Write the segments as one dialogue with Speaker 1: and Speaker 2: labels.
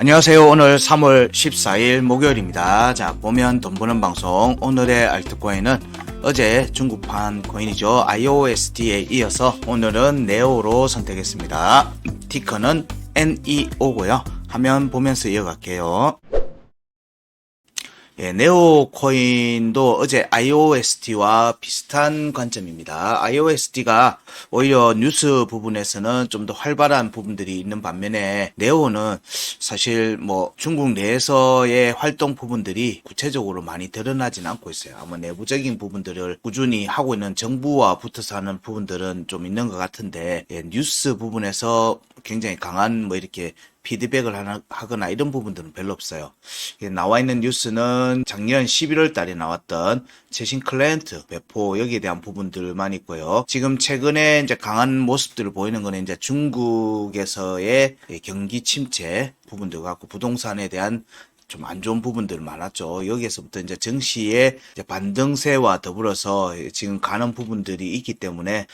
Speaker 1: 안녕하세요. 오늘 3월 14일 목요일입니다. 자, 보면 돈 버는 방송. 오늘의 알트코인은 어제 중국판 코인이죠. IOST에 이어서 오늘은 네오로 선택했습니다. 티커는 NEO고요. 화면 보면서 이어갈게요. 예, 네오 코인도 어제 IOST와 비슷한 관점입니다. IOST가 오히려 뉴스 부분에서는 좀 더 활발한 부분들이 있는 반면에 네오는 사실 뭐 중국 내에서의 활동 부분들이 구체적으로 많이 드러나진 않고 있어요. 아마 내부적인 부분들을 꾸준히 하고 있는 정부와 붙어서 하는 부분들은 좀 있는 것 같은데, 예, 뉴스 부분에서 굉장히 강한 뭐 이렇게 피드백을 하거나 이런 부분들은 별로 없어요. 나와 있는 뉴스는 작년 11월 달에 나왔던 최신 클라이언트 배포 여기에 대한 부분들만 있고요. 지금 최근에 이제 강한 모습들을 보이는 거는 이제 중국에서의 경기 침체 부분들 갖고 부동산에 대한 좀 안 좋은 부분들 많았죠. 여기에서부터 이제 증시의 이제 반등세와 더불어서 지금 가는 부분들이 있기 때문에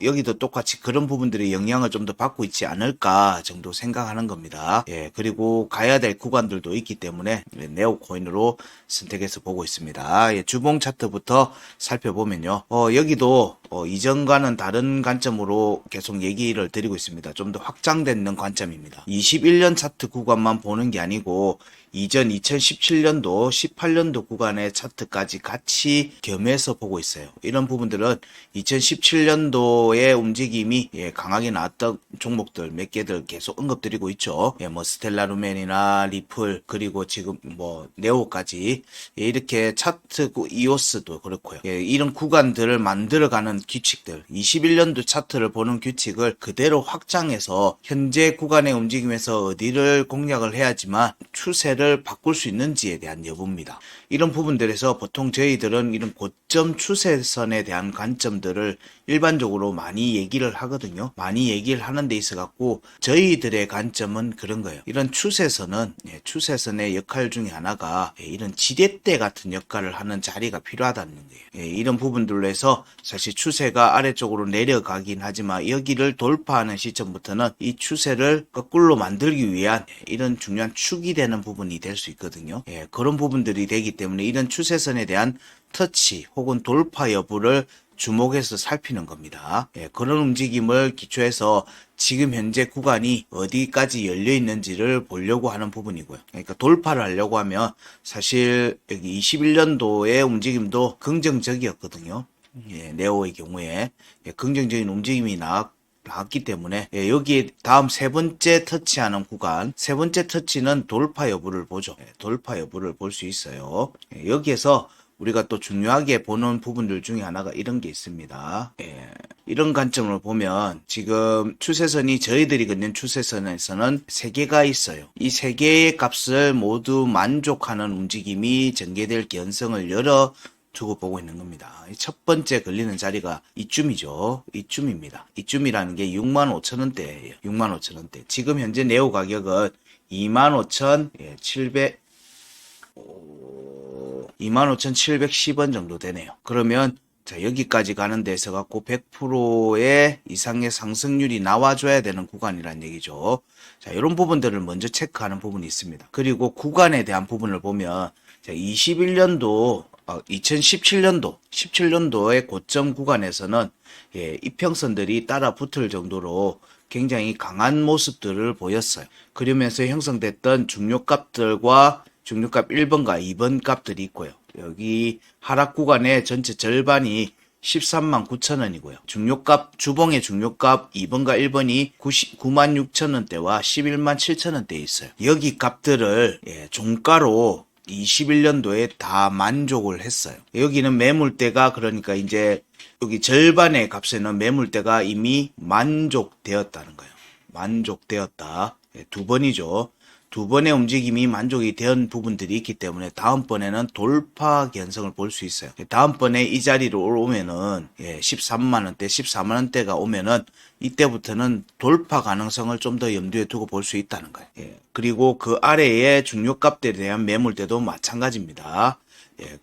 Speaker 1: 여기도 똑같이 그런 부분들이 영향을 좀 더 받고 있지 않을까 정도 생각하는 겁니다. 예, 그리고 가야 될 구간들도 있기 때문에 네오 코인으로 선택해서 보고 있습니다. 예, 주봉 차트부터 살펴보면요. 여기도 이전과는 다른 관점으로 계속 얘기를 드리고 있습니다. 좀 더 확장되는 관점입니다. 21년 차트 구간만 보는 게 아니고 이전 2017년도, 18년도 구간의 차트까지 같이 겸해서 보고 있어요. 이런 부분들은 2017년도의 움직임이 강하게 나왔던 종목들 몇 개들 계속 언급드리고 있죠. 뭐 스텔라루멘이나 리플 그리고 지금 뭐 네오까지 이렇게 차트 이오스도 그렇고요. 이런 구간들을 만들어가는 규칙들, 21년도 차트를 보는 규칙을 그대로 확장해서 현재 구간의 움직임에서 어디를 공략을 해야지만 추세를 바꿀 수 있는지에 대한 여부입니다. 이런 부분들에서 보통 저희들은 이런 고점 추세선에 대한 관점들을 일반적으로 많이 얘기를 하거든요. 많이 얘기를 하는 데 있어 갖고 저희들의 관점은 그런 거예요. 이런 추세선은 추세선의 역할 중에 하나가 이런 지렛대 같은 역할을 하는 자리가 필요하다는 거예요. 이런 부분들로 해서 사실 추세가 아래쪽으로 내려가긴 하지만 여기를 돌파하는 시점부터는 이 추세를 거꾸로 만들기 위한 이런 중요한 축이 되는 부분이 될 수 있거든요. 그런 부분들이 되기 때문에 이런 추세선에 대한 터치 혹은 돌파 여부를 주목해서 살피는 겁니다. 그런 움직임을 기초해서 지금 현재 구간이 어디까지 열려 있는지를 보려고 하는 부분이고요. 그러니까 돌파를 하려고 하면 사실 여기 21년도의 움직임도 긍정적이었거든요. 네오의 경우에 긍정적인 움직임이 나왔기 때문에 여기에 다음 세 번째 터치하는 구간, 세 번째 터치는 돌파 여부를 보죠. 돌파 여부를 볼 수 있어요. 여기에서 우리가 또 중요하게 보는 부분들 중에 하나가 이런 게 있습니다. 이런 관점을 보면 지금 추세선이 저희들이 긋는 추세선에서는 세 개가 있어요. 이 세 개의 값을 모두 만족하는 움직임이 전개될 개연성을 열어 두고 보고 있는 겁니다. 첫 번째 걸리는 자리가 이쯤이죠. 이쯤입니다. 이쯤이라는 게 65,000원대예요. 65,000원대. 지금 현재 네오 가격은 25,700 25,710원 정도 되네요. 그러면 자, 여기까지 가는 데서 갖고 100%의 이상의 상승률이 나와줘야 되는 구간이란 얘기죠. 자, 이런 부분들을 먼저 체크하는 부분이 있습니다. 그리고 구간에 대한 부분을 보면 자, 17년도의 고점 구간에서는 이평선들이 따라 붙을 정도로 굉장히 강한 모습들을 보였어요. 그러면서 형성됐던 중요값들과 중요값 1번과 2번 값들이 있고요. 여기 하락 구간의 전체 절반이 139,000원이고요. 중요값, 주봉의 중요값 2번과 1번이 96,000원대와 117,000원대에 있어요. 여기 값들을 종가로 21년도에 다 만족을 했어요. 여기는 매물대가 그러니까 이제 여기 절반의 값에는 매물대가 이미 만족되었다는 거예요. 만족되었다. 두 번이죠. 두 번의 움직임이 만족이 된 부분들이 있기 때문에 다음번에는 돌파 개연성을 볼 수 있어요. 다음번에 이 자리로 오면은 13만원대, 14만원대가 오면은 이때부터는 돌파 가능성을 좀 더 염두에 두고 볼 수 있다는 거예요. 그리고 그 아래의 중요값들에 대한 매물대도 마찬가지입니다.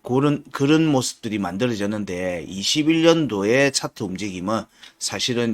Speaker 1: 그런 모습들이 만들어졌는데 21년도의 차트 움직임은 사실은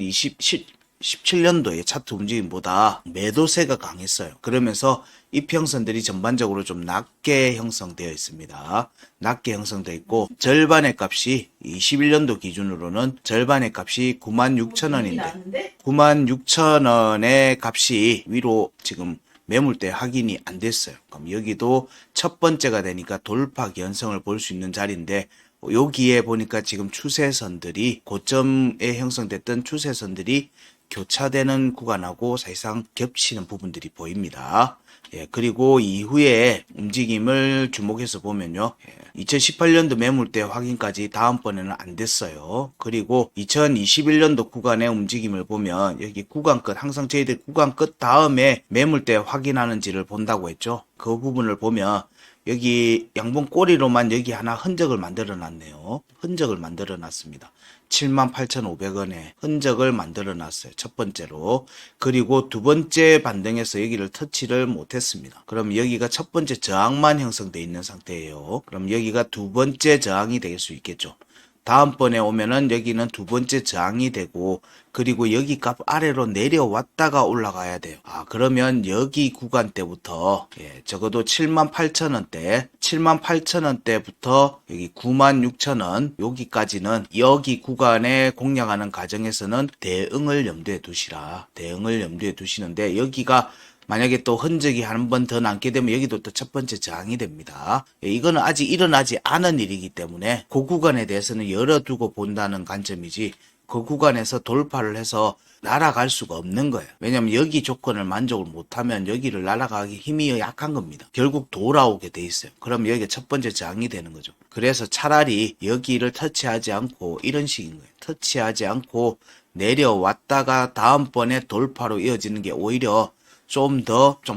Speaker 1: 17년도의 차트 움직임보다 매도세가 강했어요. 그러면서 이평선들이 전반적으로 좀 낮게 형성되어 있습니다. 낮게 형성되어 있고 절반의 값이 21년도 기준으로는 절반의 값이 96,000원인데 96,000원의 값이 위로 지금 매물대 확인이 안 됐어요. 그럼 여기도 첫 번째가 되니까 돌파 견성을 볼 수 있는 자리인데 여기에 보니까 지금 추세선들이 고점에 형성됐던 추세선들이 교차되는 구간하고 사실상 겹치는 부분들이 보입니다. 예, 그리고 이후에 움직임을 주목해서 보면요. 2018년도 매물대 확인까지 다음번에는 안 됐어요. 그리고 2021년도 구간의 움직임을 보면 여기 구간 끝, 항상 저희들 구간 끝 다음에 매물대 확인하는지를 본다고 했죠. 그 부분을 보면 여기 양봉 꼬리로만 여기 하나 흔적을 만들어 놨네요. 흔적을 만들어 놨습니다. 78,500원에 흔적을 만들어 놨어요. 첫 번째로. 그리고 두 번째 반등에서 여기를 터치를 못했습니다. 그럼 여기가 첫 번째 저항만 형성되어 있는 상태예요. 그럼 여기가 두 번째 저항이 될 수 있겠죠. 다음번에 오면은 여기는 두 번째 저항이 되고 그리고 여기 값 아래로 내려왔다가 올라가야 돼요. 그러면 여기 구간대부터 적어도 78,000원대 78,000원대부터 여기 96,000원 여기까지는 여기 구간에 공략하는 과정에서는 대응을 염두에 두시라. 대응을 염두에 두시는데 여기가 만약에 또 흔적이 한 번 더 남게 되면 여기도 또 첫 번째 저항이 됩니다. 이거는 아직 일어나지 않은 일이기 때문에 그 구간에 대해서는 열어두고 본다는 관점이지 그 구간에서 돌파를 해서 날아갈 수가 없는 거예요. 왜냐하면 여기 조건을 만족을 못하면 여기를 날아가기 힘이 약한 겁니다. 결국 돌아오게 돼 있어요. 그럼 여기가 첫 번째 저항이 되는 거죠. 그래서 차라리 여기를 터치하지 않고 이런 식인 거예요. 터치하지 않고 내려왔다가 다음번에 돌파로 이어지는 게 오히려 좀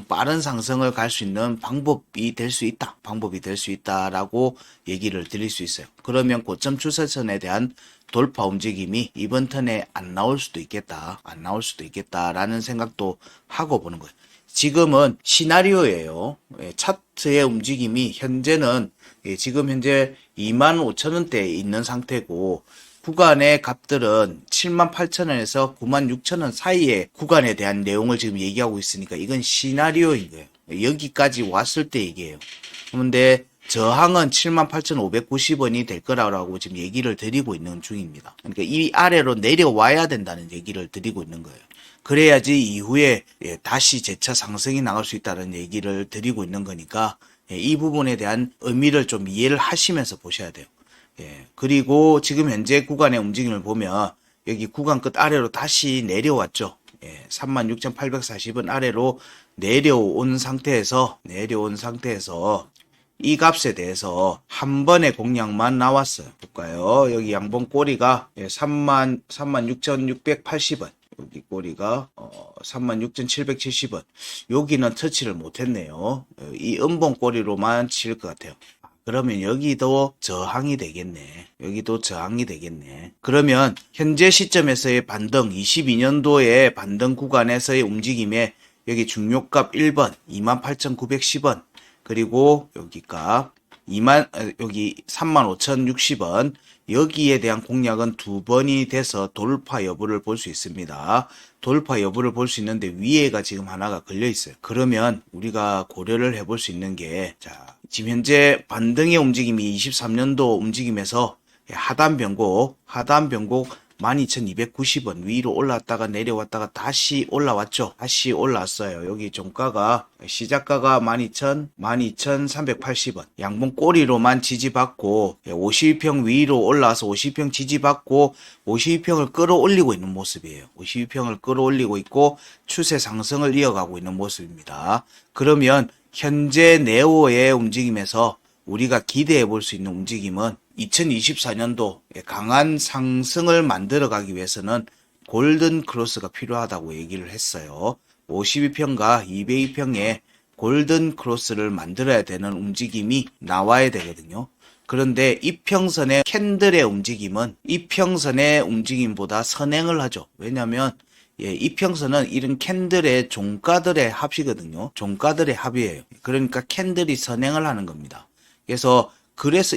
Speaker 1: 빠른 상승을 갈 수 있는 방법이 될 수 있다. 방법이 될 수 있다라고 얘기를 드릴 수 있어요. 그러면 고점 추세선에 대한 돌파 움직임이 이번 턴에 안 나올 수도 있겠다. 안 나올 수도 있겠다라는 생각도 하고 보는 거예요. 지금은 시나리오예요. 차트의 움직임이 현재는 지금 현재 25,000원대에 있는 상태고 구간의 값들은 78,000원에서 96,000원 사이의 구간에 대한 내용을 지금 얘기하고 있으니까 이건 시나리오인 거예요. 여기까지 왔을 때 얘기해요. 그런데 저항은 78,590원이 될 거라고 지금 얘기를 드리고 있는 중입니다. 그러니까 이 아래로 내려와야 된다는 얘기를 드리고 있는 거예요. 그래야지 이후에 다시 재차 상승이 나갈 수 있다는 얘기를 드리고 있는 거니까 이 부분에 대한 의미를 좀 이해를 하시면서 보셔야 돼요. 그리고 지금 현재 구간의 움직임을 보면 여기 구간 끝 아래로 다시 내려왔죠. 36,840원 아래로 내려온 상태에서 이 값에 대해서 한 번의 공략만 나왔어요. 볼까요? 여기 양봉 꼬리가 36,680원. 여기 꼬리가 36,770원. 여기는 터치를 못했네요. 이 음봉 꼬리로만 칠 것 같아요. 그러면 여기도 저항이 되겠네. 여기도 저항이 되겠네. 그러면 현재 시점에서의 반등, 22년도의 반등 구간에서의 움직임에 여기 중요값 1번 28,910원 그리고 여기 값 여기 35,060원 여기에 대한 공략은 두 번이 돼서 돌파 여부를 볼 수 있습니다. 돌파 여부를 볼 수 있는데 위에가 지금 하나가 걸려 있어요. 그러면 우리가 고려를 해볼 수 있는 게 지금 현재 반등의 움직임이 23년도 움직임에서 하단 변곡 12,290원 위로 올라왔다가 내려왔다가 다시 올라왔죠. 다시 올라왔어요. 여기 종가가 시작가가 12,380원 양봉 꼬리로만 지지받고 52평 위로 올라와서 52평 지지받고 52평을 끌어올리고 있는 모습이에요. 52평을 끌어올리고 있고 추세 상승을 이어가고 있는 모습입니다. 그러면 현재 네오의 움직임에서 우리가 기대해 볼 수 있는 움직임은 2024년도 강한 상승을 만들어가기 위해서는 골든 크로스가 필요하다고 얘기를 했어요. 52평과 202평의 골든 크로스를 만들어야 되는 움직임이 나와야 되거든요. 그런데 이평선의 캔들의 움직임은 이평선의 움직임보다 선행을 하죠. 왜냐하면 이평선은 이런 캔들의 종가들의 합이거든요. 종가들의 합이에요. 그러니까 캔들이 선행을 하는 겁니다. 그래서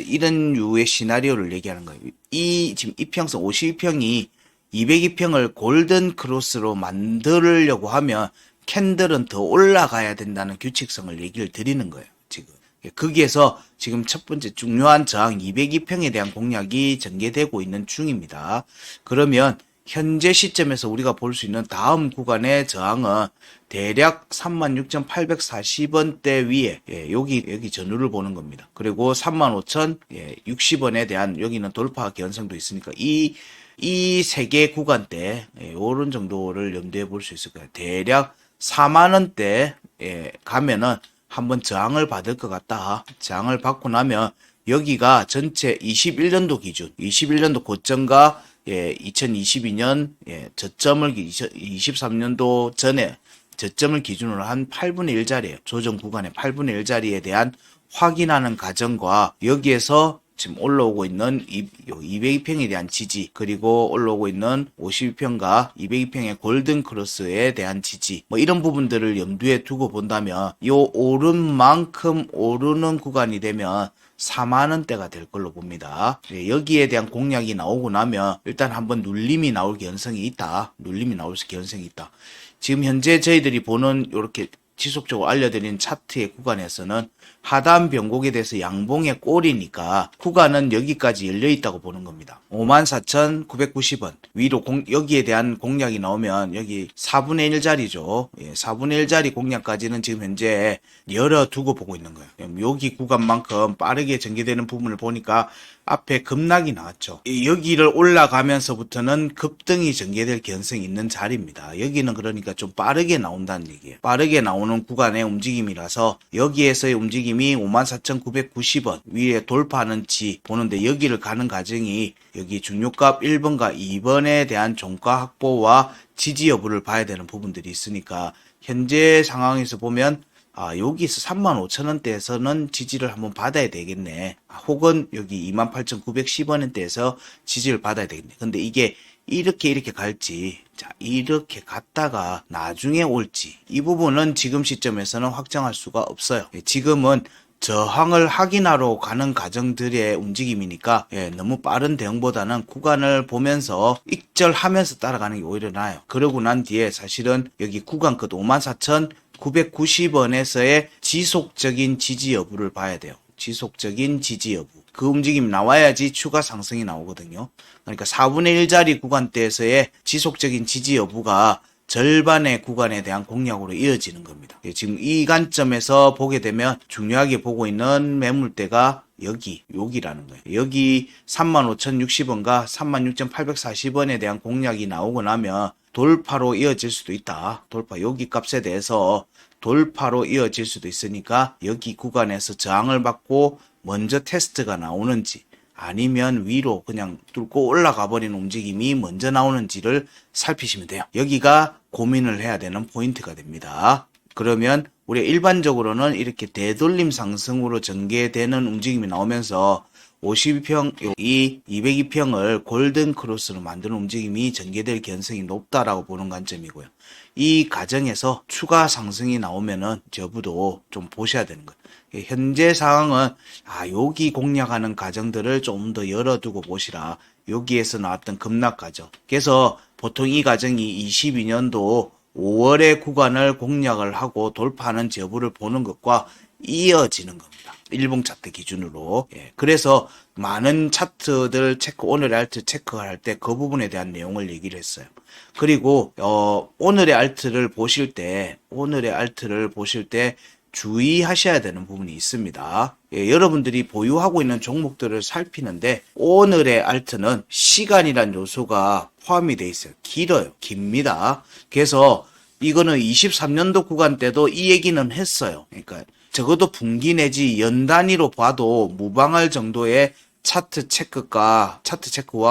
Speaker 1: 이런 유의 시나리오를 얘기하는 거예요. 지금 이평선 52평이 202평을 골든 크로스로 만들려고 하면 캔들은 더 올라가야 된다는 규칙성을 얘기를 드리는 거예요, 지금. 거기에서 지금 첫 번째 중요한 저항 202평에 대한 공략이 전개되고 있는 중입니다. 그러면 현재 시점에서 우리가 볼 수 있는 다음 구간의 저항은 대략 36,840원대 위에, 여기 전후를 보는 겁니다. 그리고 35,060원에 대한 여기는 돌파 개연성도 있으니까 이 세 개 구간대, 요런 정도를 염두에 볼 수 있을 거예요. 대략 4만원대, 가면은 한번 저항을 받을 것 같다. 저항을 받고 나면 여기가 전체 21년도 기준, 21년도 고점과 2022년 저점을 23년도 전에 저점을 기준으로 한 8분의 1 자리예요. 조정 구간의 8분의 1 자리에 대한 확인하는 과정과 여기에서 지금 올라오고 있는 202평에 대한 지지, 그리고 올라오고 있는 52평과 202평의 골든 크로스에 대한 지지, 뭐 이런 부분들을 염두에 두고 본다면 요 오른 만큼 오르는 구간이 되면 4만원대가 될 걸로 봅니다. 여기에 대한 공략이 나오고 나면 일단 한번 눌림이 나올 개연성이 있다. 눌림이 나올 개연성이 있다. 지금 현재 저희들이 보는 이렇게 지속적으로 알려드린 차트의 구간에서는 하단 변곡에 대해서 양봉의 꼴이니까 구간은 여기까지 열려 있다고 보는 겁니다. 54,990원 위로 여기에 대한 공략이 나오면 여기 4분의 1 자리죠. 4분의 1 자리 공략까지는 지금 현재 열어두고 보고 있는 거예요. 여기 구간만큼 빠르게 전개되는 부분을 보니까 앞에 급락이 나왔죠. 여기를 올라가면서부터는 급등이 전개될 개연성이 있는 자리입니다. 여기는 그러니까 좀 빠르게 나온다는 얘기예요. 빠르게 나오는 구간의 움직임이라서 여기에서의 움직임이 54,990원 위에 돌파하는지 보는데 여기를 가는 과정이 여기 중요값 1번과 2번에 대한 종가 확보와 지지 여부를 봐야 되는 부분들이 있으니까 현재 상황에서 보면 여기서 35,000원대에서는 지지를 한번 받아야 되겠네. 혹은 여기 28,910원대에서 지지를 받아야 되겠네. 근데 이게 이렇게 갈지, 자, 이렇게 갔다가 나중에 올지, 이 부분은 지금 시점에서는 확정할 수가 없어요. 지금은 저항을 확인하러 가는 과정들의 움직임이니까 너무 빠른 대응보다는 구간을 보면서 익절하면서 따라가는 게 오히려 나아요. 그러고 난 뒤에 사실은 여기 구간 끝 54,990원에서의 지속적인 지지 여부를 봐야 돼요. 지속적인 지지 여부. 그 움직임이 나와야지 추가 상승이 나오거든요. 그러니까 4분의 1 자리 구간대에서의 지속적인 지지 여부가 절반의 구간에 대한 공략으로 이어지는 겁니다. 지금 이 관점에서 보게 되면 중요하게 보고 있는 매물대가 여기라는 거예요. 여기 35,060원과 36,840원에 대한 공략이 나오고 나면 돌파로 이어질 수도 있다. 돌파, 여기 값에 대해서 돌파로 이어질 수도 있으니까 여기 구간에서 저항을 받고 먼저 테스트가 나오는지 아니면 위로 그냥 뚫고 올라가 버리는 움직임이 먼저 나오는지를 살피시면 돼요. 여기가 고민을 해야 되는 포인트가 됩니다. 그러면 우리 일반적으로는 이렇게 되돌림 상승으로 전개되는 움직임이 나오면서 52평, 이 202평을 골든 크로스로 만드는 움직임이 전개될 개연성이 높다라고 보는 관점이고요. 이 과정에서 추가 상승이 나오면은 저부도 좀 보셔야 되는 거예요. 현재 상황은 여기 공략하는 과정들을 좀 더 열어두고 보시라. 여기에서 나왔던 급락 과정. 그래서 보통 이 과정이 22년도 5월의 구간을 공략을 하고 돌파하는 여부를 보는 것과 이어지는 겁니다. 일봉 차트 기준으로. 그래서 많은 차트들 오늘의 알트 체크할 때 그 부분에 대한 내용을 얘기를 했어요. 그리고 오늘의 알트를 보실 때 주의하셔야 되는 부분이 있습니다. 여러분들이 보유하고 있는 종목들을 살피는데 오늘의 알트는 시간이란 요소가 포함이 되어 있어요. 깁니다. 그래서 이거는 23년도 구간 때도 이 얘기는 했어요. 그러니까 적어도 분기 내지 연 단위로 봐도 무방할 정도의 차트 체크와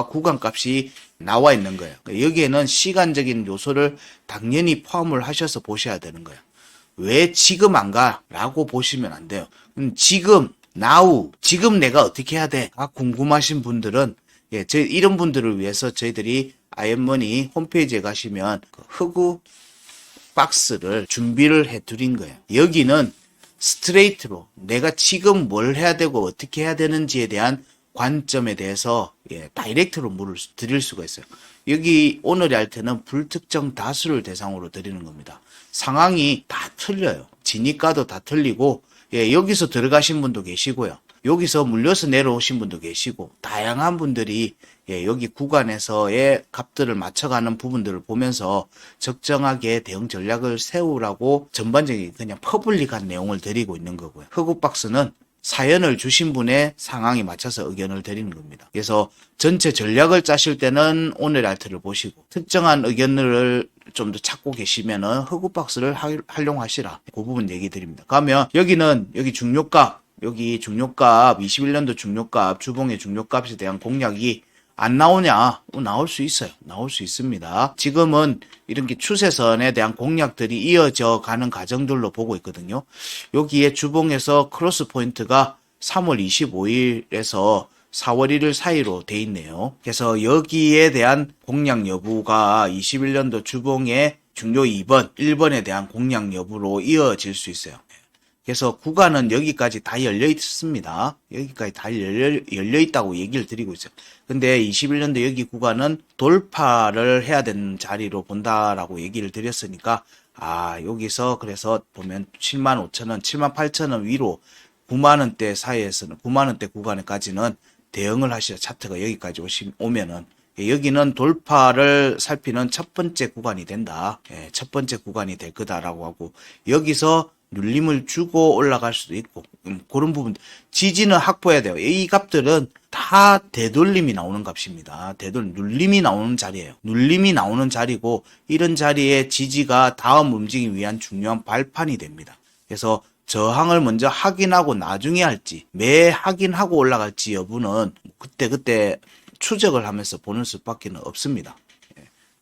Speaker 1: 구간 값이 나와 있는 거예요. 여기에는 시간적인 요소를 당연히 포함을 하셔서 보셔야 되는 거예요. 왜 지금 안 가? 라고 보시면 안 돼요. 지금 내가 어떻게 해야 돼? 궁금하신 분들은, 이런 분들을 위해서 저희들이 아이언머니 홈페이지에 가시면 그 흑우 박스를 준비를 해 드린 거예요. 여기는 스트레이트로 내가 지금 뭘 해야 되고 어떻게 해야 되는지에 대한 관점에 대해서 다이렉트로 물을 드릴 수가 있어요. 여기 오늘의 알트는 불특정 다수를 대상으로 드리는 겁니다. 상황이 다 틀려요. 진입가도 다 틀리고, 예, 여기서 들어가신 분도 계시고요. 여기서 물려서 내려오신 분도 계시고, 다양한 분들이 예, 여기 구간에서의 값들을 맞춰가는 부분들을 보면서 적정하게 대응 전략을 세우라고 전반적인 그냥 퍼블릭한 내용을 드리고 있는 거고요. 흑우박스는 사연을 주신 분의 상황에 맞춰서 의견을 드리는 겁니다. 그래서 전체 전략을 짜실 때는 오늘 알트를 보시고 특정한 의견을 좀 더 찾고 계시면은 흑우박스를 활용하시라. 그 부분 얘기 드립니다. 그러면 여기 중요값, 여기 중요값 21년도 중요값, 주봉의 중요값에 대한 공략이 안 나오냐? 나올 수 있어요. 나올 수 있습니다. 지금은 이렇게 추세선에 대한 공략들이 이어져 가는 과정들로 보고 있거든요. 여기에 주봉에서 크로스 포인트가 3월 25일에서 4월 1일 사이로 돼 있네요. 그래서 여기에 대한 공략 여부가 21년도 주봉의 중요 2번, 1번에 대한 공략 여부로 이어질 수 있어요. 그래서 구간은 여기까지 다 열려 있습니다. 여기까지 다 열려 있다고 얘기를 드리고 있어요. 근데 21년도 여기 구간은 돌파를 해야 되는 자리로 본다라고 얘기를 드렸으니까, 여기서 그래서 보면 75,000원, 78,000원 위로 9만원대 사이에서는, 9만원대 구간에까지는 대응을 하시죠. 차트가 여기까지 오면은. 여기는 돌파를 살피는 첫 번째 구간이 된다. 첫 번째 구간이 될 거다라고 하고, 여기서 눌림을 주고 올라갈 수도 있고, 그런 부분. 지지는 확보해야 돼요. 이 값들은 다 되돌림이 나오는 값입니다. 눌림이 나오는 자리예요. 눌림이 나오는 자리고, 이런 자리에 지지가 다음 움직이기 위한 중요한 발판이 됩니다. 그래서 저항을 먼저 확인하고 나중에 할지, 매 확인하고 올라갈지 여부는 그때 추적을 하면서 보는 수밖에 없습니다.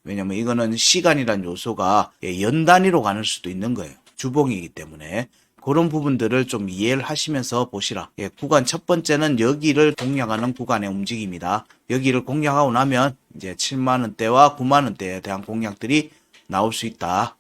Speaker 1: 왜냐면 이거는 시간이란 요소가 연 단위로 가는 수도 있는 거예요. 주봉이기 때문에 그런 부분들을 좀 이해를 하시면서 보시라. 구간 첫 번째는 여기를 공략하는 구간의 움직임이다. 여기를 공략하고 나면 이제 7만원대와 9만원대에 대한 공략들이 나올 수 있다.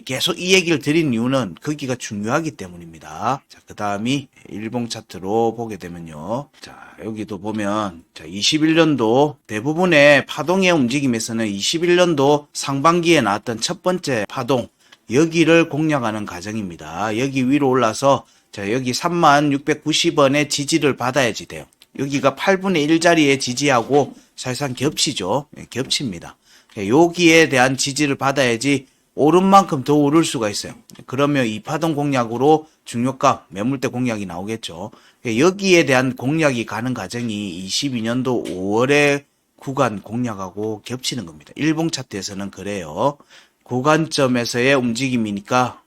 Speaker 1: 계속 이 얘기를 드린 이유는 거기가 중요하기 때문입니다. 자, 그 다음이 일봉 차트로 보게 되면요. 자, 여기도 보면, 자, 21년도 대부분의 파동의 움직임에서는 21년도 상반기에 나왔던 첫 번째 파동, 여기를 공략하는 과정입니다. 여기 위로 올라서, 자, 여기 3690원의 지지를 받아야지 돼요. 여기가 8분의 1 자리에 지지하고 사실상 겹치죠. 겹칩니다. 여기에 대한 지지를 받아야지 오른 만큼 더 오를 수가 있어요. 그러면 이 파동 공략으로 중요가 매물대 공략이 나오겠죠. 여기에 대한 공략이 가는 과정이 22년도 5월에 구간 공략하고 겹치는 겁니다. 일봉 차트에서는 그래요. 고관점에서의 움직임이니까,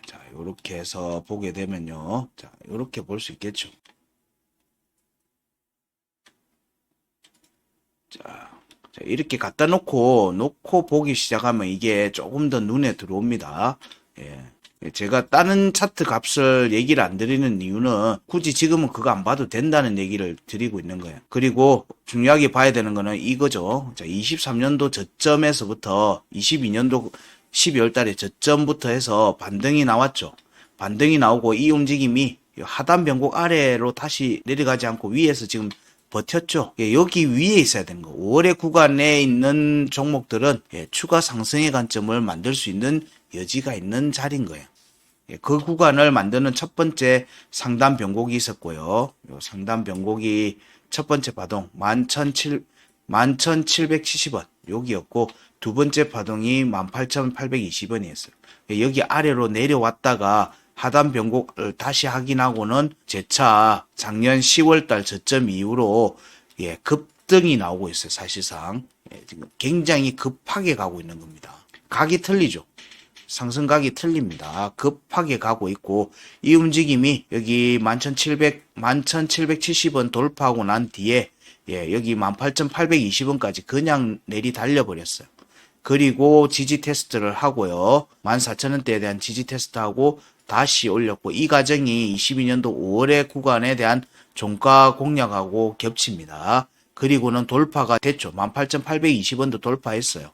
Speaker 1: 자, 요렇게 해서 보게 되면요. 자, 요렇게 볼 수 있겠죠. 자, 이렇게 갖다 놓고 보기 시작하면 이게 조금 더 눈에 들어옵니다. 제가 다른 차트 값을 얘기를 안 드리는 이유는 굳이 지금은 그거 안 봐도 된다는 얘기를 드리고 있는 거예요. 그리고 중요하게 봐야 되는 거는 이거죠. 자, 23년도 저점에서부터 22년도 12월 달에 저점부터 해서 반등이 나왔죠. 반등이 나오고 이 움직임이 하단 변곡 아래로 다시 내려가지 않고 위에서 지금 버텼죠. 여기 위에 있어야 되는 거. 5월의 구간에 있는 종목들은 추가 상승의 관점을 만들 수 있는 여지가 있는 자리인 거예요. 그 구간을 만드는 첫 번째 상단 변곡이 있었고요. 상단 변곡이 첫 번째 파동 11,770원 여기였고, 두 번째 파동이 18,820원이었어요. 여기 아래로 내려왔다가 하단 변곡을 다시 확인하고는 재차 작년 10월달 저점 이후로 급등이 나오고 있어요. 사실상 지금 굉장히 급하게 가고 있는 겁니다. 각이 틀리죠. 상승각이 틀립니다. 급하게 가고 있고, 이 움직임이 여기 11,770원 돌파하고 난 뒤에 여기 18,820원까지 그냥 내리 달려버렸어요. 그리고 지지 테스트를 하고요. 14,000원대에 대한 지지 테스트하고 다시 올렸고, 이 과정이 22년도 5월의 구간에 대한 종가 공략하고 겹칩니다. 그리고는 돌파가 됐죠. 18,820원도 돌파했어요.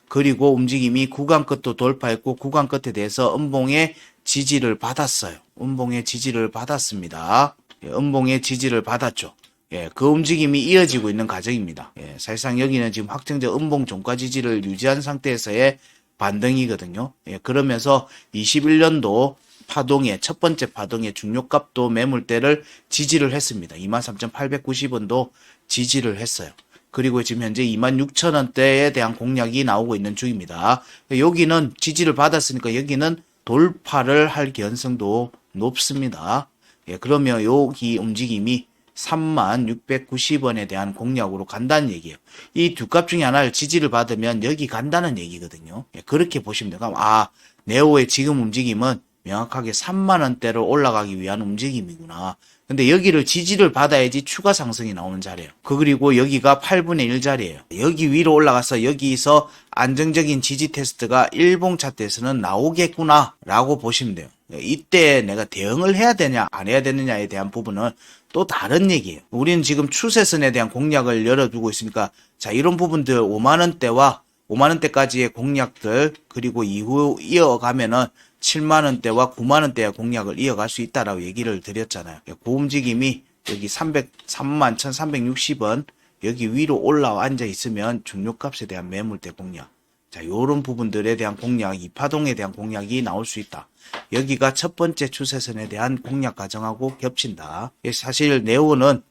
Speaker 1: 그리고 움직임이 구간 끝도 돌파했고, 구간 끝에 대해서 음봉의 지지를 받았어요. 음봉의 지지를 받았습니다. 음봉의 지지를 받았죠. 예, 그 움직임이 이어지고 있는 과정입니다. 예, 사실상 여기는 지금 확정적 음봉 종가 지지를 유지한 상태에서의 반등이거든요. 예, 그러면서 21년도 파동의 첫 번째 파동의 중요값도 매물대를 지지를 했습니다. 23,890원도 지지를 했어요. 그리고 지금 현재 26,000원대에 대한 공략이 나오고 있는 중입니다. 여기는 지지를 받았으니까 여기는 돌파를 할 가능성도 높습니다. 예, 그러면 여기 움직임이 36,690원에 대한 공략으로 간다는 얘기예요. 이 두 값 중에 하나를 지지를 받으면 여기 간다는 얘기거든요. 예, 그렇게 보시면 돼요. 네오의 지금 움직임은 명확하게 3만원대로 올라가기 위한 움직임이구나. 근데 여기를 지지를 받아야지 추가 상승이 나오는 자리예요. 그리고 여기가 8분의 1 자리예요. 여기 위로 올라가서 여기서 안정적인 지지 테스트가 일봉 차트에서는 나오겠구나 라고 보시면 돼요. 이때 내가 대응을 해야 되냐 안 해야 되느냐에 대한 부분은 또 다른 얘기예요. 우리는 지금 추세선에 대한 공략을 열어두고 있으니까 자, 이런 부분들 5만원대와 5만원대까지의 공략들 그리고 이후 이어가면은 7만원대와 9만원대의 공략을 이어갈 수 있다라고 얘기를 드렸잖아요. 그 움직임이 여기 31,360원 여기 위로 올라와 앉아 있으면 중요값에 대한 매물대 공략. 자, 요런 부분들에 대한 공략, 이 파동에 대한 공략이 나올 수 있다. 여기가 첫 번째 추세선에 대한 공략 과정하고 겹친다. 사실 네오는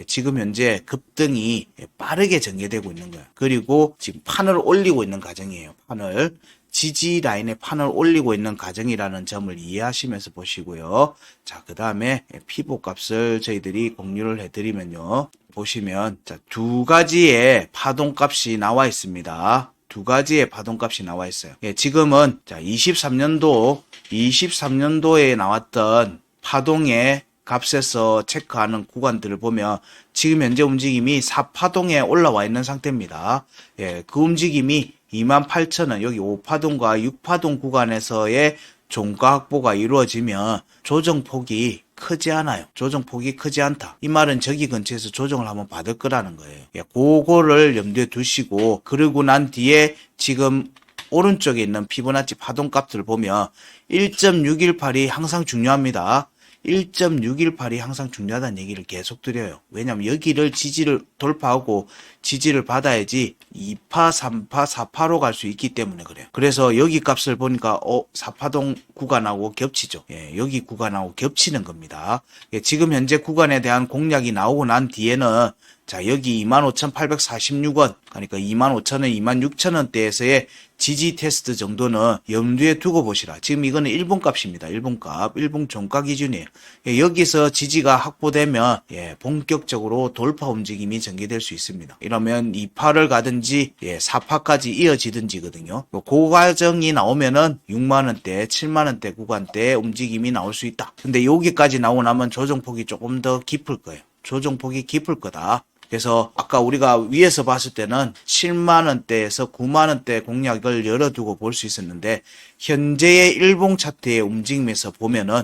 Speaker 1: 지금 현재 급등이 빠르게 전개되고 있는 거예요. 그리고 지금 판을 올리고 있는 과정이에요. 판을. 지지 라인에 판을 올리고 있는 과정이라는 점을 이해하시면서 보시고요. 자, 그 다음에 피보 값을 저희들이 공유를 해드리면요. 보시면, 자, 두 가지의 파동 값이 나와 있습니다. 두 가지의 파동 값이 나와 있어요. 예, 지금은, 자, 23년도에 나왔던 파동의 값에서 체크하는 구간들을 보면 지금 현재 움직임이 4파동에 올라와 있는 상태입니다. 예, 그 움직임이 28,000원 여기 5파동과 6파동 구간에서의 종가 확보가 이루어지면 조정폭이 크지 않아요. 조정폭이 크지 않다. 이 말은 저기 근처에서 조정을 한번 받을 거라는 거예요. 예, 그거를 염두에 두시고 그러고 난 뒤에 지금 오른쪽에 있는 피보나치 파동 값들을 보면 1.618이 항상 중요합니다. 1.618이 항상 중요하다는 얘기를 계속 드려요. 왜냐면 여기를 지지를 돌파하고 지지를 받아야지 2파, 3파, 4파로 갈 수 있기 때문에 그래요. 그래서 여기 값을 보니까 4파동 구간하고 겹치죠. 예, 여기 구간하고 겹치는 겁니다. 예, 지금 현재 구간에 대한 공략이 나오고 난 뒤에는 자, 여기 25,846원, 그러니까 25,000원, 26,000원대에서의 지지 테스트 정도는 염두에 두고 보시라. 지금 이거는 일본 값입니다. 일본 값, 일본 종가 기준이에요. 예, 여기서 지지가 확보되면 예, 본격적으로 돌파 움직임이 전개될 수 있습니다. 이러면 2파를 가든지 예, 4파까지 이어지든지거든요. 그 과정이 나오면은 6만원대, 7만원대 구간대의 움직임이 나올 수 있다. 근데 여기까지 나오고 나면 조정폭이 조금 더 깊을 거예요. 조정폭이 깊을 거다. 그래서 아까 우리가 위에서 봤을 때는 7만원대에서 9만원대 공략을 열어두고 볼 수 있었는데 현재의 일봉 차트의 움직임에서 보면은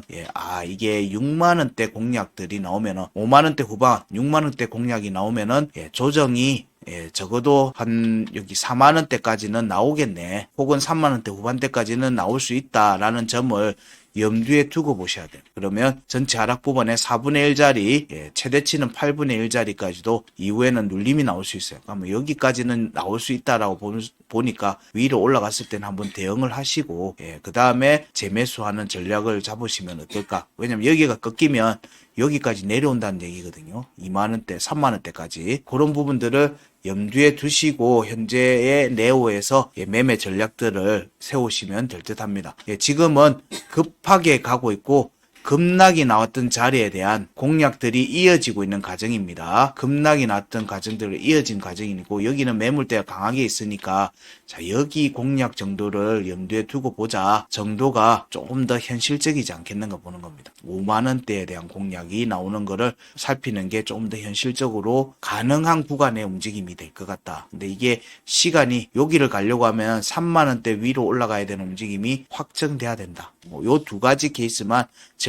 Speaker 1: 이게 6만원대 공략들이 나오면은 5만원대 후반 6만원대 공략이 나오면은 조정이 적어도 한 여기 4만원대까지는 나오겠네. 혹은 3만원대 후반대까지는 나올 수 있다라는 점을 염두에 두고 보셔야 돼요. 그러면 전체 하락 부분의 4분의 1 자리, 최대치는 8분의 1 자리까지도 이후에는 눌림이 나올 수 있어요. 그러면 여기까지는 나올 수 있다라고 보니까 위로 올라갔을 때는 한번 대응을 하시고, 그 다음에 재매수하는 전략을 잡으시면 어떨까? 왜냐면 여기가 꺾이면 여기까지 내려온다는 얘기거든요. 2만원대, 3만원대까지. 그런 부분들을 염두에 두시고 현재의 네오에서 매매 전략들을 세우시면 될 듯 합니다. 지금은 급하게 가고 있고 급락이 나왔던 자리에 대한 공략들이 이어지고 있는 과정입니다. 급락이 나왔던 과정들을 이어진 과정이고 여기는 매물대가 강하게 있으니까 자 여기 공략 정도를 염두에 두고 보자 정도가 조금 더 현실적이지 않겠는가 보는 겁니다. 5만원대에 대한 공략이 나오는 거를 살피는 게 조금 더 현실적으로 가능한 구간의 움직임이 될 것 같다. 근데 이게 시간이 여기를 가려고 하면 3만원대 위로 올라가야 되는 움직임이 확정돼야 된다. 요 두 가지 케이스만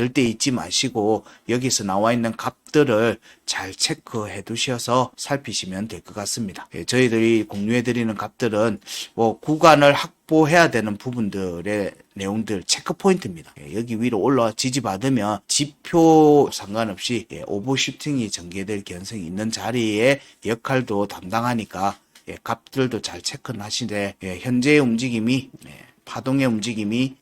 Speaker 1: 절대 잊지 마시고 여기서 나와 있는 값들을 잘 체크해 두셔서 살피시면 될 것 같습니다. 저희들이 공유해 드리는 값들은 뭐 구간을 확보해야 되는 부분들의 내용들 체크 포인트입니다. 여기 위로 올라와 지지받으면 지표 상관없이 오버슈팅이 전개될 가능성이 있는 자리에 역할도 담당하니까 값들도 잘 체크는 하시되 현재의 움직임이 파동의 움직임이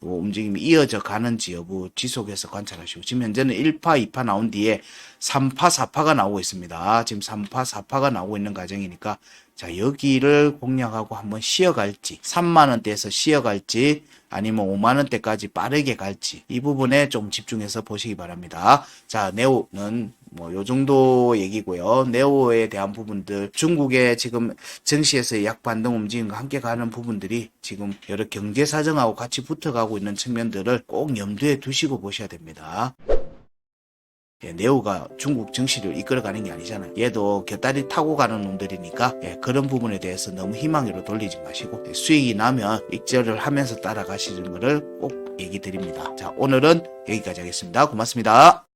Speaker 1: 이어져 가는지 여부 지속해서 관찰하시고, 지금 현재는 1파, 2파 나온 뒤에 3파, 4파가 나오고 있습니다. 지금 3파, 4파가 나오고 있는 과정이니까 자, 여기를 공략하고 한번 쉬어갈지, 3만원대에서 쉬어갈지 아니면 5만원대까지 빠르게 갈지, 이 부분에 좀 집중해서 보시기 바랍니다. 자, 네오는 뭐 요 정도 얘기고요. 네오에 대한 부분들, 중국의 지금 증시에서의 약반등 움직임과 함께 가는 부분들이 지금 여러 경제 사정하고 같이 붙어가고 있는 측면들을 꼭 염두에 두시고 보셔야 됩니다. 네오가 중국 증시를 이끌어가는 게 아니잖아요. 얘도 곁다리 타고 가는 놈들이니까 그런 부분에 대해서 너무 희망으로 돌리지 마시고 수익이 나면 익절을 하면서 따라가시는 것을 꼭 얘기 드립니다. 자, 오늘은 여기까지 하겠습니다. 고맙습니다.